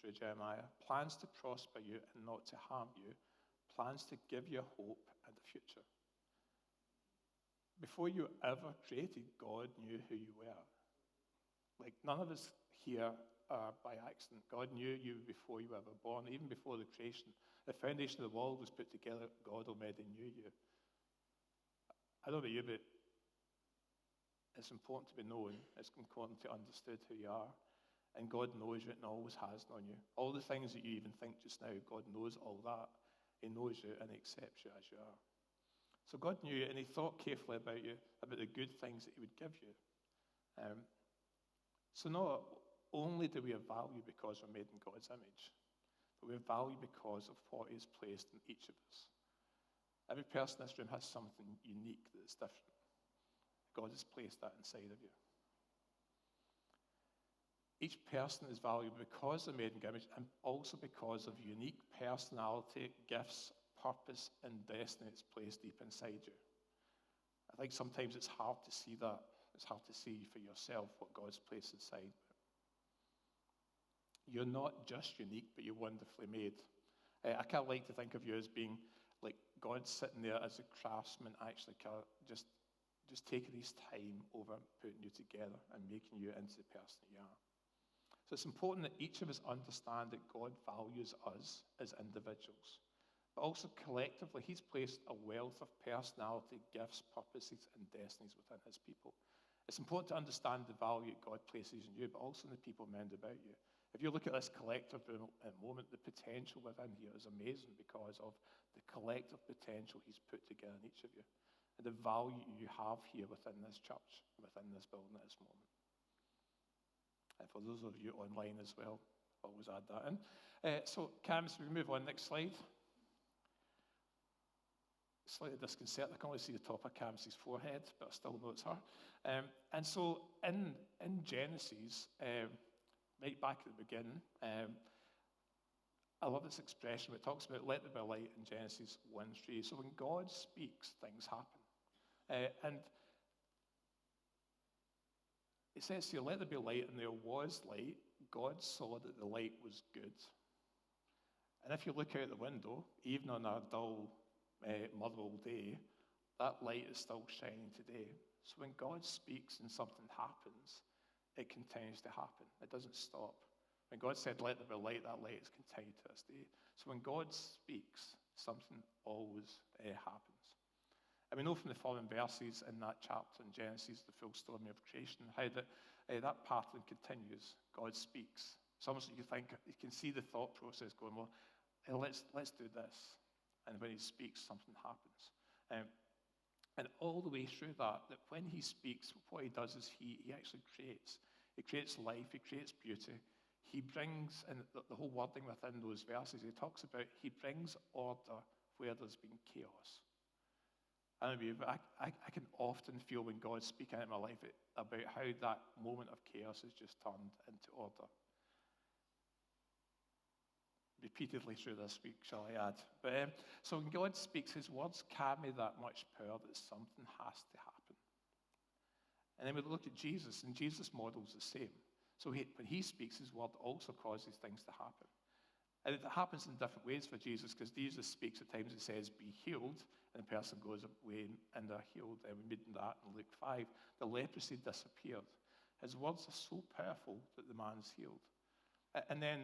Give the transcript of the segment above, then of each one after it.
through Jeremiah, plans to prosper you and not to harm you, plans to give you hope and a future. Before you ever created, God knew who you were. Like, none of us here are by accident. God knew you before you were ever born, even before the creation. The foundation of the world was put together, God already knew you. I don't know about you, but it's important to be known. It's important to understand who you are. And God knows you and always has known you. All the things that you even think just now, God knows all that. He knows you and he accepts you as you are. So God knew you and he thought carefully about you, about the good things that he would give you. So not only do we have value because we're made in God's image, but we have value because of what he's placed in each of us. Every person in this room has something unique that's different. God has placed that inside of you. Each person is valuable because they're made in God's image and also because of unique personality, gifts, purpose, and destiny that's placed deep inside you. I think sometimes it's hard to see that. It's hard to see for yourself what God's placed inside. You're not just unique, but you're wonderfully made. I can't like to think of you as being like God sitting there as a craftsman, actually just taking his time over putting you together and making you into the person that you are. So it's important that each of us understand that God values us as individuals. But also collectively, he's placed a wealth of personality, gifts, purposes, and destinies within his people. It's important to understand the value that God places in you, but also in the people around about you. If you look at this collective moment, the potential within here is amazing because of the collective potential he's put together in each of you and the value you have here within this church, within this building at this moment. And for those of you online as well, I'll always add that in. So, Cam, so we move on. Next slide. Slightly disconcerting. I can only see the top of Cam's forehead, but I still know it's her. And so in Genesis, right back at the beginning, I love this expression where it talks about let there be light in Genesis 1:3. So when God speaks, things happen. And it says here, let there be light, and there was light. God saw that the light was good. And if you look out the window, even on a dull Motherwell day, that light is still shining today. So when God speaks and something happens, it continues to happen. It doesn't stop. When God said, let there be light, that light has continued to this day. So when God speaks, something always happens. And we know from the following verses in that chapter in Genesis, the full story of creation, how that pattern continues. God speaks. It's almost like you can see the thought process going, well, let's do this. And when he speaks, something happens. And all the way through that when he speaks, what he does is he actually creates. He creates life, he creates beauty. He brings, and the whole wording within those verses, he talks about, he brings order where there's been chaos. I can often feel when God's speaking in my life about how that moment of chaos is just turned into order. Repeatedly through this week, shall I add. But so when God speaks, his words carry that much power that something has to happen. And then we look at Jesus, and Jesus models the same. So when he speaks, his word also causes things to happen. And it happens in different ways for Jesus, because Jesus speaks at times, he says, be healed, and the person goes away and they're healed. And we read that in Luke 5. The leprosy disappeared. His words are so powerful that the man's healed. And then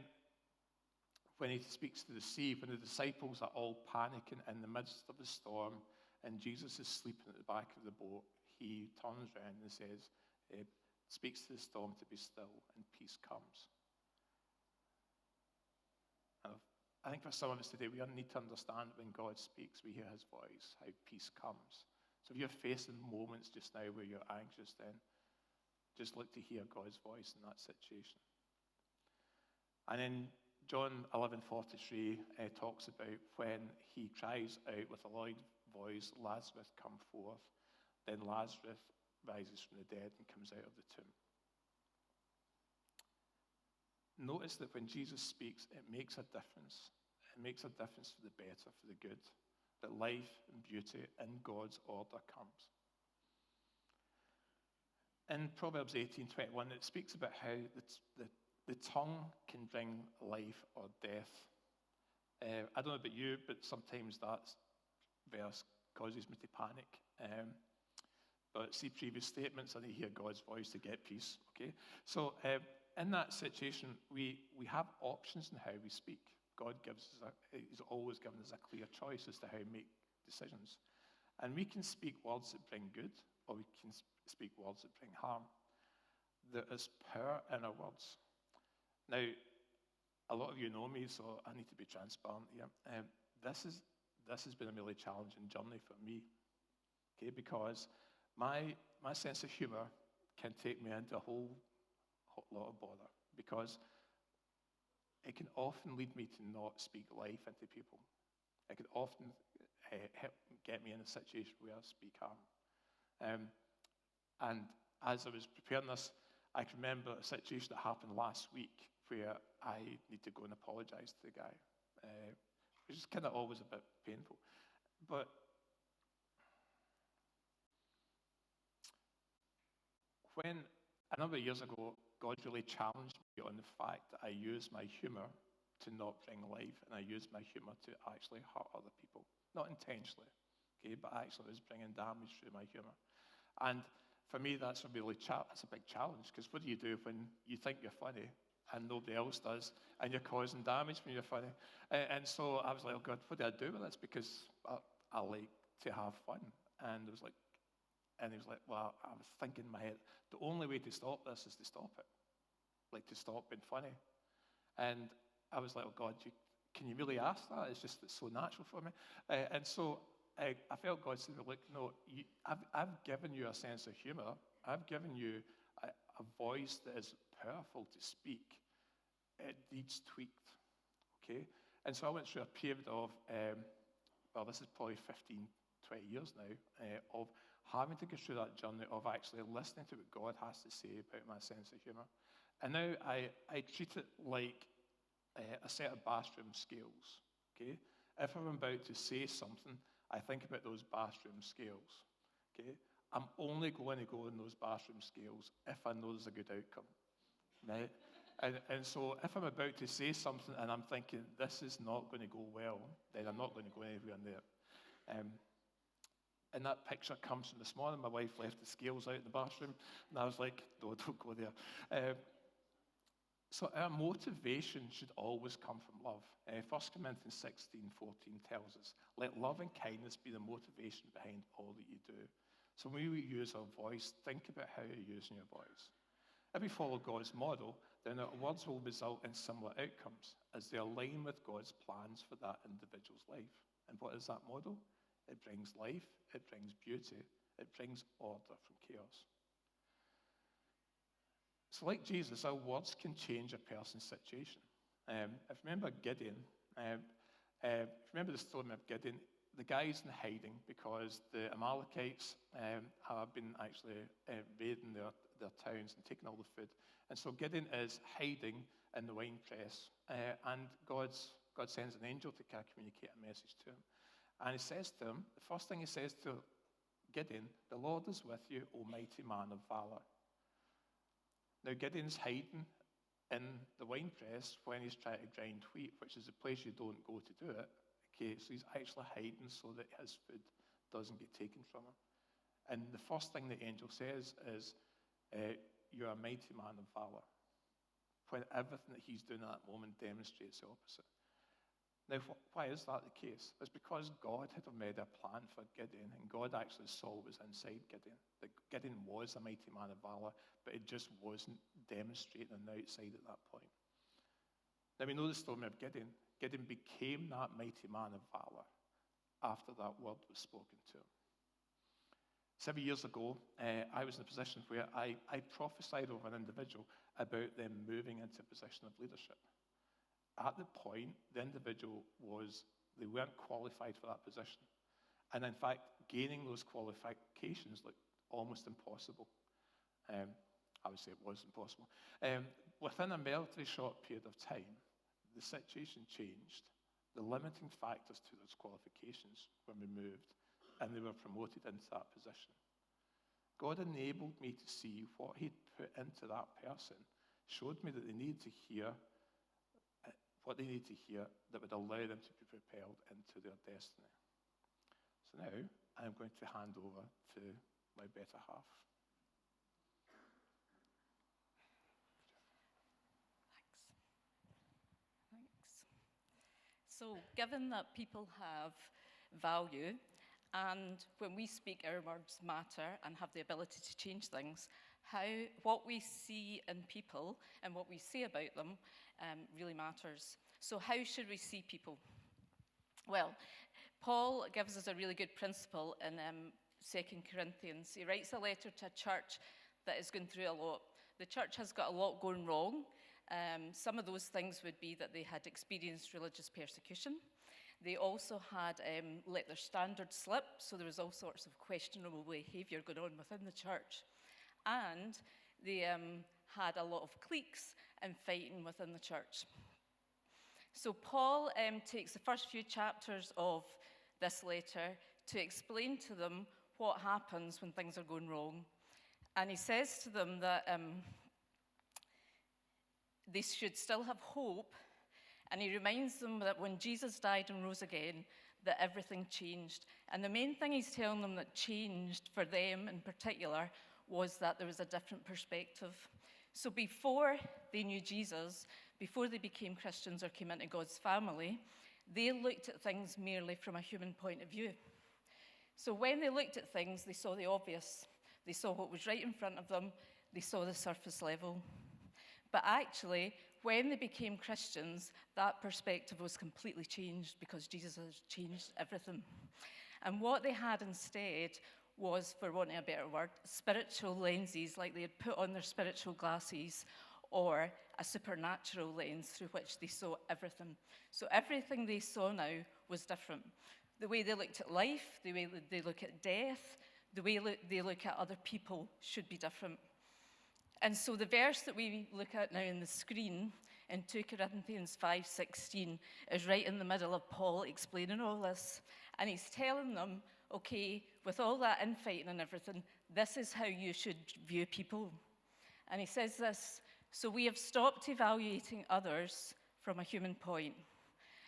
when he speaks to the sea, when the disciples are all panicking in the midst of the storm, and Jesus is sleeping at the back of the boat, he turns around and says, speaks to the storm to be still, and peace comes. And I think for some of us today, we need to understand when God speaks, we hear his voice, how peace comes. So if you're facing moments just now where you're anxious, then just look to hear God's voice in that situation. And then John 11:43 talks about when he cries out with a loud voice, Lazarus, come forth. Then Lazarus rises from the dead and comes out of the tomb. Notice that when Jesus speaks, it makes a difference. It makes a difference for the better, for the good. That life and beauty in God's order comes. In Proverbs 18:21, it speaks about how The tongue can bring life or death. I don't know about you, but sometimes that verse causes me to panic. But see previous statements, I need to hear God's voice to get peace. Okay, so in that situation, we have options in how we speak. God He's always given us a clear choice as to how we make decisions, and we can speak words that bring good, or we can speak words that bring harm. There is power in our words. Now, a lot of you know me, so I need to be transparent here. This has been a really challenging journey for me, okay? Because my sense of humour can take me into a whole lot of bother, because it can often lead me to not speak life into people. It can often get me in a situation where I speak harm. And as I was preparing this, I can remember a situation that happened last week where I need to go and apologise to the guy, which is kind of always a bit painful. But when a number of years ago, God really challenged me on the fact that I use my humour to not bring life, and I use my humour to actually hurt other people. Not intentionally, okay, but actually I was bringing damage through my humour. And for me, that's a big challenge, because what do you do when you think you're funny and nobody else does, and you're causing damage when you're funny? And so I was like, oh God, what do I do with this? Because I like to have fun. And he was like, well, I was thinking in my head, the only way to stop this is to stop it, like to stop being funny. And I was like, oh God, can you really ask that? It's so natural for me. And so I felt God said, look, no, I've given you a sense of humour. I've given you a voice that is powerful to speak. It needs tweaked, okay? And so I went through a period of, this is probably 15, 20 years now, of having to go through that journey of actually listening to what God has to say about my sense of humour. And now I treat it like a set of bathroom scales, okay? If I'm about to say something, I think about those bathroom scales, okay? I'm only going to go in those bathroom scales if I know there's a good outcome, right? And so if I'm about to say something and I'm thinking, this is not going to go well, then I'm not going to go anywhere near it. And that picture comes from this morning. My wife left the scales out in the bathroom, and I was like, no, don't go there. So our motivation should always come from love. 1 Corinthians 16:14 tells us, let love and kindness be the motivation behind all that you do. So when we use our voice, think about how you're using your voice. If we follow God's model, then our words will result in similar outcomes as they align with God's plans for that individual's life. And what is that model? It brings life, it brings beauty, it brings order from chaos. So like Jesus, our words can change a person's situation. If you remember Gideon, if you remember the story of Gideon, the guy's in hiding because the Amalekites have been actually raiding their towns and taking all the food. And so Gideon is hiding in the wine press, and God sends an angel to communicate a message to him. And he says to him, the first thing he says to Gideon, the Lord is with you, O mighty man of valor. Now Gideon's hiding in the wine press when he's trying to grind wheat, which is the place you don't go to do it. Okay, so he's actually hiding so that his food doesn't get taken from him. And the first thing the angel says is, you're a mighty man of valor. When everything that he's doing at that moment demonstrates the opposite. Now, why is that the case? It's because God had made a plan for Gideon, and God actually saw what was inside Gideon. That Gideon was a mighty man of valor, but it just wasn't demonstrating on the outside at that point. Now, we know the story of Gideon. Gideon became that mighty man of valor after that word was spoken to him. 7 years ago, I was in a position where I prophesied over an individual about them moving into a position of leadership. At the point, the individual they weren't qualified for that position. And in fact, gaining those qualifications looked almost impossible. I would say it was impossible. Within a relatively short period of time, the situation changed. The limiting factors to those qualifications were removed, and they were promoted into that position. God enabled me to see what he'd put into that person showed me that they needed to hear what they needed to hear that would allow them to be propelled into their destiny. So now I'm going to hand over to my better half. Thanks. So, given that people have value, and when we speak, our words matter and have the ability to change things, what we see in people and what we say about them really matters. So how should we see people? Well, Paul gives us a really good principle in 2 Corinthians. He writes a letter to a church that is going through a lot. The church has got a lot going wrong. Some of those things would be that they had experienced religious persecution. They also had let their standards slip, so there was all sorts of questionable behaviour going on within the church. And they had a lot of cliques and fighting within the church. So Paul takes the first few chapters of this letter to explain to them what happens when things are going wrong. And he says to them that they should still have hope, and he reminds them that when Jesus died and rose again, that everything changed. And the main thing he's telling them that changed for them in particular was that there was a different perspective. So before they knew Jesus, before they became Christians or came into God's family, they looked at things merely from a human point of view. So when they looked at things, they saw the obvious. They saw what was right in front of them. They saw the surface level. But actually, when they became Christians, that perspective was completely changed because Jesus has changed everything. And what they had instead was, for wanting a better word, spiritual lenses, like they had put on their spiritual glasses, or a supernatural lens through which they saw everything. So everything they saw now was different. The way they looked at life, the way they look at death, the way they look at other people should be different. And so the verse that we look at now on the screen in 2 Corinthians 5:16 is right in the middle of Paul explaining all this. And he's telling them, okay, with all that infighting and everything, this is how you should view people. And he says this: so we have stopped evaluating others from a human point.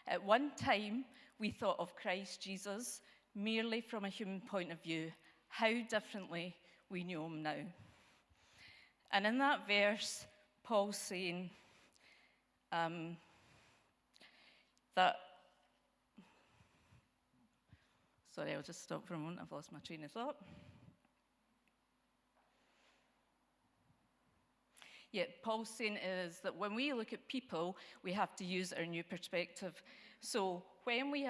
At one time, we thought of Christ Jesus merely from a human point of view. How differently we know him now. And in that verse, Paul's saying that, sorry, I'll just stop for a moment, I've lost my train of thought. Yeah, Paul's saying is that when we look at people, we have to use our new perspective. So when we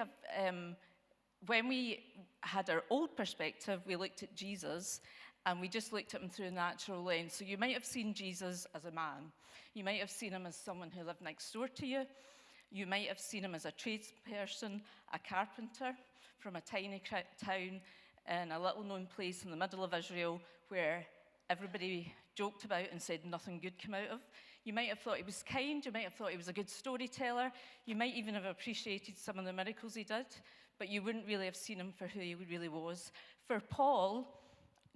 had our old perspective, we looked at Jesus, and we just looked at him through a natural lens. So you might have seen Jesus as a man. You might have seen him as someone who lived next door to you. You might have seen him as a tradesperson, a carpenter from a tiny town in a little-known place in the middle of Israel where everybody joked about and said nothing good came out of. You might have thought he was kind. You might have thought he was a good storyteller. You might even have appreciated some of the miracles he did, but you wouldn't really have seen him for who he really was. For Paul,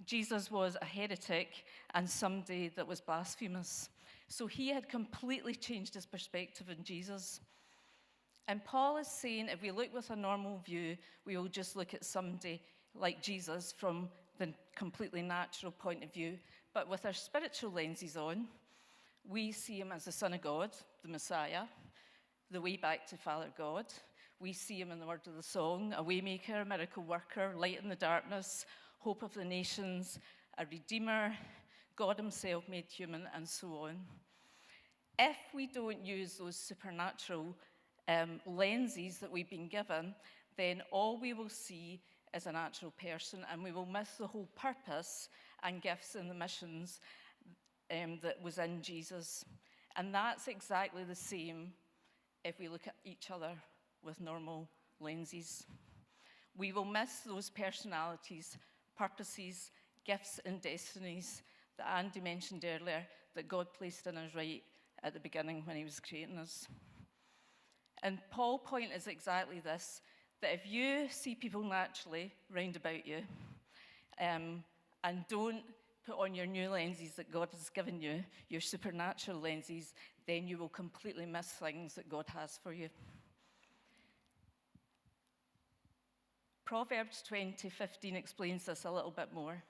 Jesus was a heretic and somebody that was blasphemous. So he had completely changed his perspective on Jesus. And Paul is saying if we look with a normal view, we will just look at somebody like Jesus from the completely natural point of view. But with our spiritual lenses on, we see him as the Son of God, the Messiah, the way back to Father God. We see him in the word of the song, a waymaker, a miracle worker, light in the darkness, hope of the nations, a redeemer, God himself made human, and so on. If we don't use those supernatural lenses that we've been given, then all we will see is a natural person, and we will miss the whole purpose and gifts and the missions that was in Jesus. And that's exactly the same if we look at each other with normal lenses. We will miss those personalities, purposes, gifts, and destinies that Andy mentioned earlier that God placed in us right at the beginning when he was creating us. And Paul's point is exactly this, that if you see people naturally round about you and don't put on your new lenses that God has given you, your supernatural lenses, then you will completely miss things that God has for you. Proverbs 20:15 explains this a little bit more.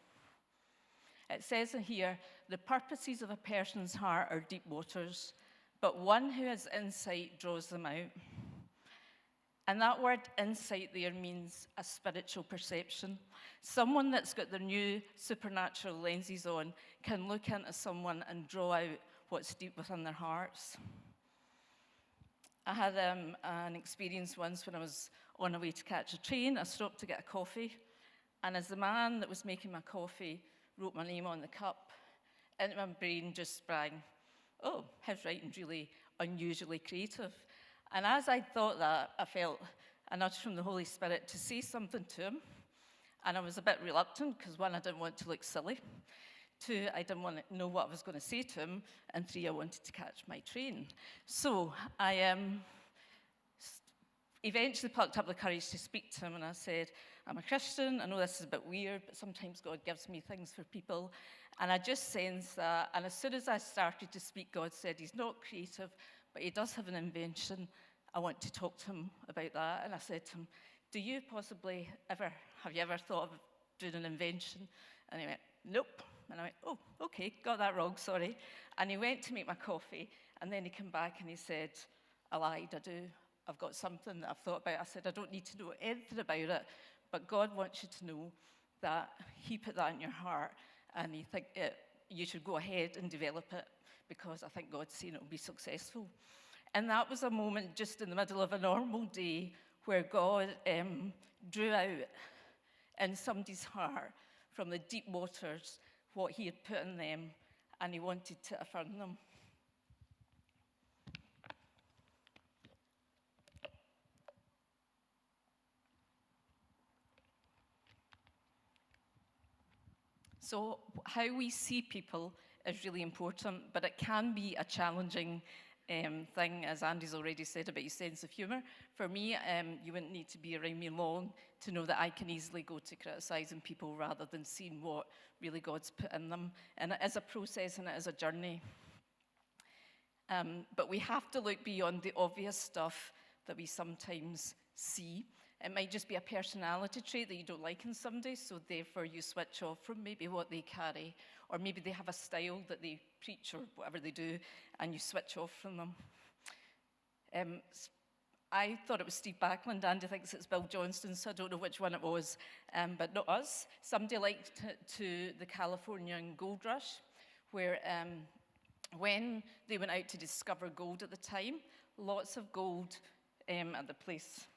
It says in here, the purposes of a person's heart are deep waters, but one who has insight draws them out. And that word insight there means a spiritual perception. Someone that's got their new supernatural lenses on can look into someone and draw out what's deep within their hearts. I had an experience once when I was on a way to catch a train. I stopped to get a coffee, and as the man that was making my coffee wrote my name on the cup, into my brain just sprang, oh, his writing's really unusually creative. And as I thought that, I felt a nudge from the Holy Spirit to say something to him. And I was a bit reluctant because, one, I didn't want to look silly. Two, I didn't want to know what I was going to say to him. And three, I wanted to catch my train. So I eventually plucked up the courage to speak to him, and I said, I'm a Christian. I know this is a bit weird, but sometimes God gives me things for people. And I just sensed that. And as soon as I started to speak, God said, he's not creative, but he does have an invention. I want to talk to him about that. And I said to him, have you ever thought of doing an invention? And he went, nope. And I went, oh, okay, got that wrong, sorry. And he went to make my coffee, and then he came back and he said, I lied, I do. I've got something that I've thought about. I said, I don't need to know anything about it, but God wants you to know that he put that in your heart, and you should go ahead and develop it, because I think God's saying it will be successful. And that was a moment just in the middle of a normal day where God drew out in somebody's heart from the deep waters what he had put in them, and he wanted to affirm them. So how we see people is really important, but it can be a challenging thing, as Andy's already said about his sense of humour. For me, you wouldn't need to be around me long to know that I can easily go to criticising people rather than seeing what really God's put in them. And it is a process and it is a journey. But we have to look beyond the obvious stuff that we sometimes see. It might just be a personality trait that you don't like in somebody, so therefore you switch off from maybe what they carry, or maybe they have a style that they preach or whatever they do, and you switch off from them. I thought it was Steve Backlund. Andy thinks it's Bill Johnston, so I don't know which one it was, but not us. Somebody liked to the Californian gold rush, where when they went out to discover gold at the time, lots of gold at the place,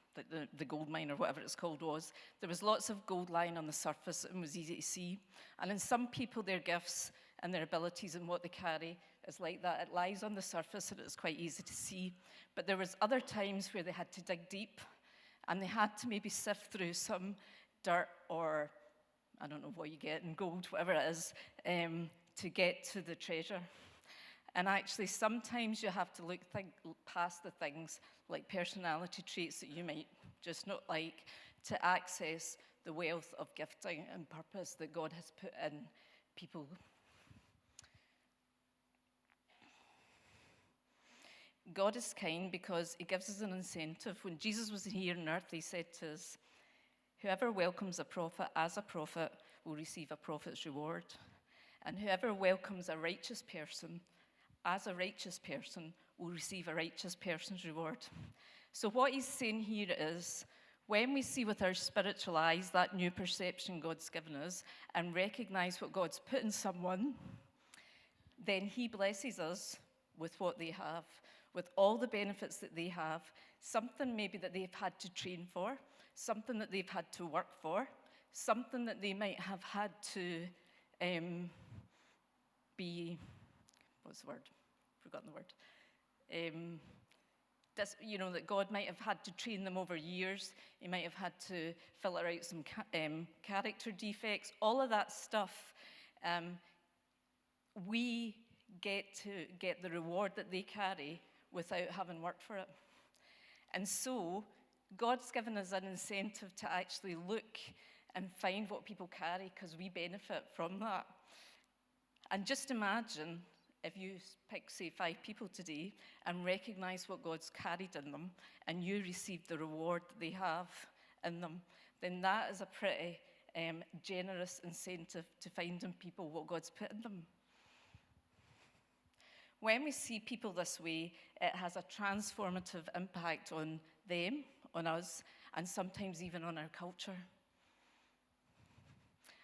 the gold mine or whatever it's called was, there was lots of gold lying on the surface and was easy to see. And in some people, their gifts and their abilities and what they carry is like that. It lies on the surface and it's quite easy to see. But there was other times where they had to dig deep and they had to maybe sift through some dirt or, I don't know what you get in gold, whatever it is, to get to the treasure. And actually, sometimes you have to look past the things like personality traits that you might just not like to access the wealth of gifting and purpose that God has put in people. God is kind because he gives us an incentive. When Jesus was here on earth, he said to us, whoever welcomes a prophet as a prophet will receive a prophet's reward. And whoever welcomes a righteous person as a righteous person will receive a righteous person's reward. So what he's saying here is, when we see with our spiritual eyes that new perception God's given us and recognize what God's put in someone, then he blesses us with what they have, with all the benefits that they have, something maybe that they've had to train for, something that they've had to work for, something that they might have had to what's the word? Forgotten the word. That God might have had to train them over years. He might have had to filter out some character defects. All of that stuff, we get to get the reward that they carry without having worked for it. And so, God's given us an incentive to actually look and find what people carry because we benefit from that. And just imagine if you pick, say, 5 people today and recognize what God's carried in them, and you receive the reward that they have in them, then that is a pretty generous incentive to find in people what God's put in them. When we see people this way, it has a transformative impact on them, on us, and sometimes even on our culture.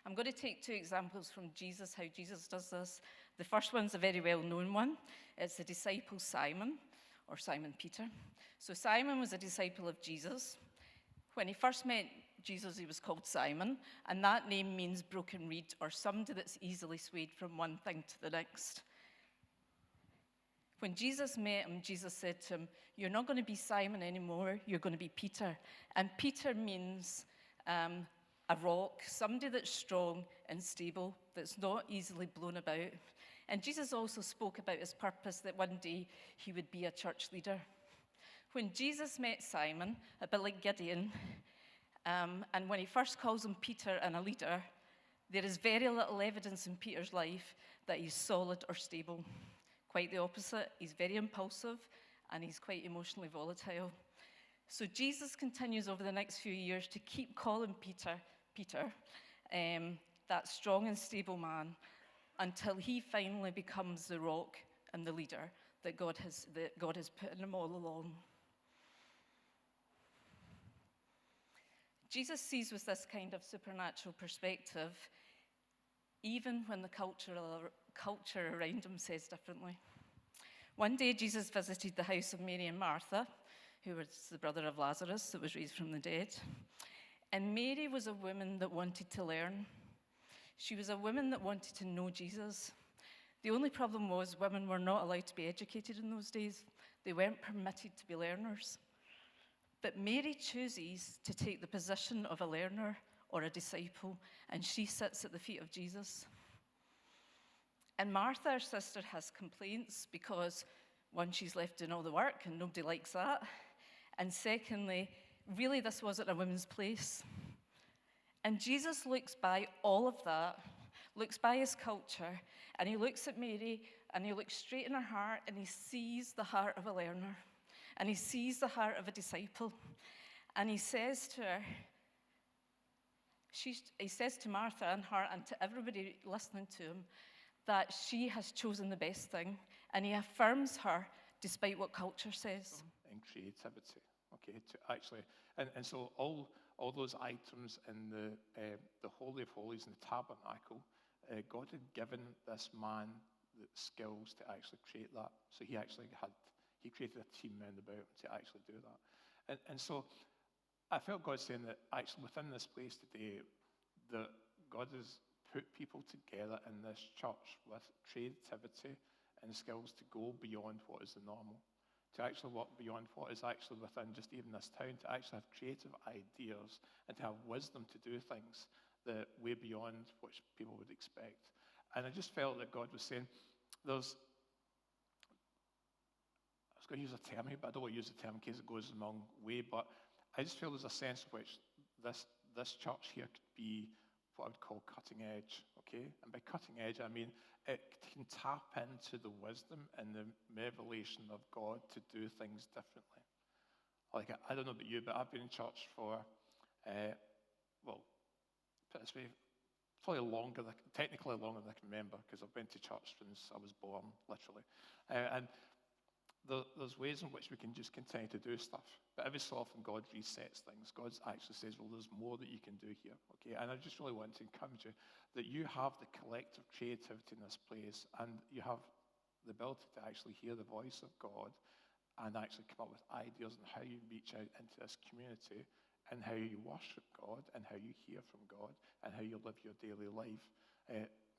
I'm going to take 2 examples from Jesus, how Jesus does this. The first one's a very well-known one. It's the disciple Simon, or Simon Peter. So Simon was a disciple of Jesus. When he first met Jesus, he was called Simon, and that name means broken reed, or somebody that's easily swayed from one thing to the next. When Jesus met him, Jesus said to him, "You're not going to be Simon anymore, you're going to be Peter." And Peter means a rock, somebody that's strong and stable, that's not easily blown about. And Jesus also spoke about his purpose, that one day he would be a church leader. When Jesus met Simon, a bit like Gideon, and when he first calls him Peter and a leader, there is very little evidence in Peter's life that he's solid or stable. Quite the opposite. He's very impulsive and he's quite emotionally volatile. So Jesus continues over the next few years to keep calling Peter, that strong and stable man, until he finally becomes the rock and the leader that God has put in him all along. Jesus sees with this kind of supernatural perspective, even when the culture around him says differently. One day, Jesus visited the house of Mary and Martha, who was the brother of Lazarus that was raised from the dead. And Mary was a woman that wanted to learn. She was a woman that wanted to know Jesus. The only problem was women were not allowed to be educated in those days. They weren't permitted to be learners. But Mary chooses to take the position of a learner or a disciple, and she sits at the feet of Jesus. And Martha, her sister, has complaints because, one, she's left doing all the work and nobody likes that. And secondly, really this wasn't a woman's place. And Jesus looks by all of that, looks by his culture, and he looks at Mary and he looks straight in her heart and he sees the heart of a learner. And he sees the heart of a disciple. And he says to her, he says to Martha and her and to everybody listening to him, that she has chosen the best thing, and he affirms her despite what culture says. And creativity, okay, to actually, and so all those items in the Holy of Holies in the tabernacle, God had given this man the skills to actually create that. So he created a team round about him to actually do that. And so I felt God saying that actually within this place today, that God has put people together in this church with creativity and skills to go beyond what is the normal, to actually work beyond what is actually within just even this town, to actually have creative ideas and to have wisdom to do things that way beyond what people would expect. And I just felt that God was saying, I was going to use a term here, but I don't want to use the term in case it goes the wrong way, but I just feel there's a sense in which this church here could be what I would call cutting edge, okay? And by cutting edge, I mean it can tap into the wisdom and the revelation of God to do things differently. Like, I don't know about you, but I've been in church for, put it this way, probably technically longer than I can remember, because I've been to church since I was born, literally. And there's ways in which we can just continue to do stuff. But every so often, God resets things. God actually says, well, there's more that you can do here. Okay, and I just really want to encourage you that you have the collective creativity in this place, and you have the ability to actually hear the voice of God and actually come up with ideas on how you reach out into this community and how you worship God and how you hear from God and how you live your daily life.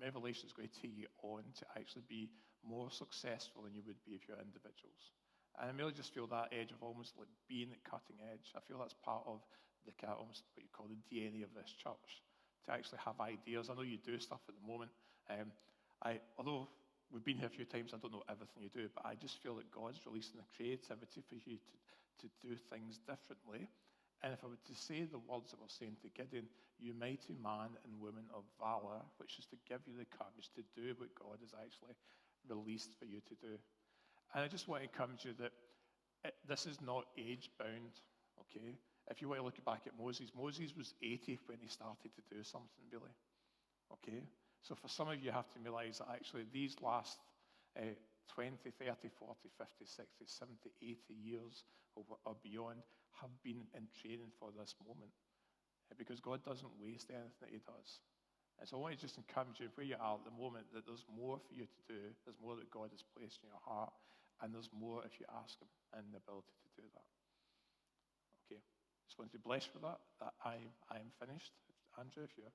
Revelation is going to take you on to actually be more successful than you would be if you're individuals. And I really just feel that edge of almost like being at cutting edge. I feel that's part of the kind of almost what you call the DNA of this church, to actually have ideas. I know you do stuff at the moment. Although we've been here a few times, I don't know everything you do, but I just feel that God's releasing the creativity for you to do things differently And if I were to say the words that we're saying to Gideon, you mighty man and woman of valor, which is to give you the courage to do what God has actually released for you to do. And I just want to encourage you that this is not age-bound, okay? If you want to look back at Moses, Moses was 80 when he started to do something, really, okay? So for some of you, you have to realize that actually these last 20, 30, 40, 50, 60, 70, 80 years or beyond have been in training for this moment. Because God doesn't waste anything that he does. And so I want to just encourage you where you are at the moment that there's more for you to do. There's more that God has placed in your heart. And there's more if you ask him and the ability to do that. Okay. Just want to bless for that I am finished. Andrew, if you're